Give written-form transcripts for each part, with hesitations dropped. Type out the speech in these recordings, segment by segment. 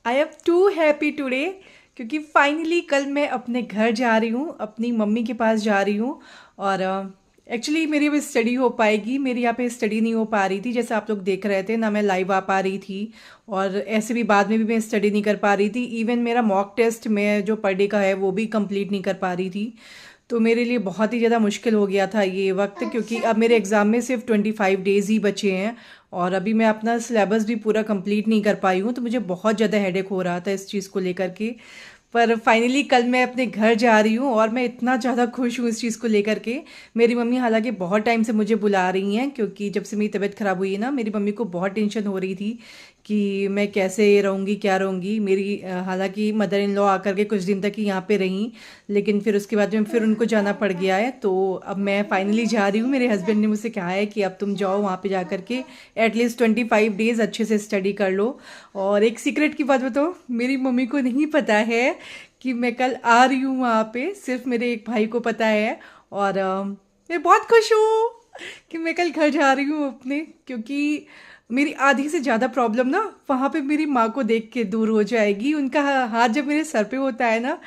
I am too happy today क्योंकि finally कल मैं अपने घर जा रही हूँ, अपनी मम्मी के पास जा रही हूँ। और एक्चुअली मेरी अभी स्टडी हो पाएगी, मेरी यहाँ पे स्टडी नहीं हो पा रही थी, जैसे आप लोग देख रहे थे ना, मैं लाइव आ पा रही थी। और ऐसे भी बाद में भी मैं स्टडी नहीं कर पा रही थी, इवन मेरा मॉक टेस्ट में जो पर डे का है वो भी कंप्लीट नहीं कर पा रही थी। तो मेरे लिए बहुत ही ज़्यादा मुश्किल हो गया था ये वक्त, क्योंकि अब मेरे एग्ज़ाम में सिर्फ 25 डेज़ ही बचे हैं। और अभी मैं अपना सिलेबस भी पूरा कंप्लीट नहीं कर पाई हूँ, तो मुझे बहुत ज़्यादा हेडेक हो रहा था इस चीज़ को लेकर के। पर फाइनली कल मैं अपने घर जा रही हूँ और मैं इतना ज़्यादा खुश हूँ इस चीज़ को लेकर के। मेरी मम्मी हालांकि बहुत टाइम से मुझे बुला रही हैं, क्योंकि जब से मेरी तबीयत ख़राब हुई है ना, मेरी मम्मी को बहुत टेंशन हो रही थी कि मैं कैसे रहूँगी, क्या रहूँगी। मेरी हालांकि मदर इन लॉ आकर के कुछ दिन तक ही यहाँ पे रहीं, लेकिन फिर उसके बाद में फिर उनको जाना पड़ गया है। तो अब मैं फाइनली जा रही हूँ। मेरे हस्बैंड ने मुझसे कहा है कि अब तुम जाओ वहाँ पे जा कर के एटलीस्ट 25 डेज़ अच्छे से स्टडी कर लो। और एक सीक्रेट की बात बताओ, मेरी मम्मी को नहीं पता है कि मैं कल आ रही हूँ वहाँ पे, सिर्फ मेरे एक भाई को पता है। और मैं बहुत खुश हूँ कि मैं कल घर जा रही हूँ अपने, क्योंकि मेरी आधी से ज़्यादा प्रॉब्लम ना वहाँ पे मेरी माँ को देख के दूर हो जाएगी। उनका हाथ जब मेरे सर पे होता है ना,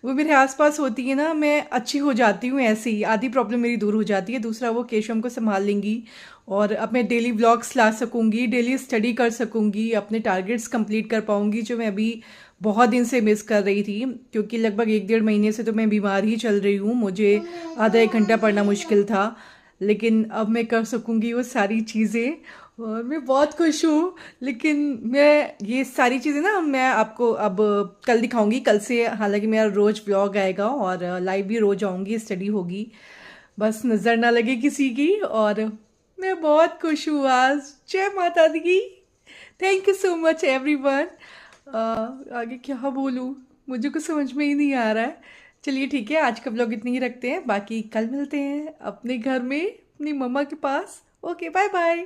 वो मेरे आसपास होती है ना, मैं अच्छी हो जाती हूँ, ऐसे ही आधी प्रॉब्लम मेरी दूर हो जाती है। दूसरा, वो केशवम को संभाल लेंगी और अब मैं डेली व्लॉग्स ला सकूँगी, डेली स्टडी कर सकूँगी, अपने टारगेट्स कंप्लीट कर पाऊँगी, जो मैं अभी बहुत दिन से मिस कर रही थी। क्योंकि लगभग 1 डेढ़ महीने से तो मैं बीमार ही चल रही हूँ, मुझे आधा एक घंटा पढ़ना मुश्किल था। लेकिन अब मैं कर सकूँगी वो सारी चीज़ें और मैं बहुत खुश हूँ। लेकिन मैं ये सारी चीज़ें ना मैं आपको अब कल दिखाऊंगी। कल से हालांकि मेरा रोज़ व्लॉग आएगा और लाइव भी रोज़ आऊँगी, स्टडी होगी, बस नज़र ना लगे किसी की। और मैं बहुत खुश हूँ आज। जय माता दी। Thank you so much everyone. आगे क्या बोलूँ, मुझे कुछ समझ में ही नहीं आ रहा है। चलिए ठीक है, आज का व्लॉग इतनी ही रखते हैं, बाकी कल मिलते हैं अपने घर में अपनी मम्मा के पास। Okay, bye bye.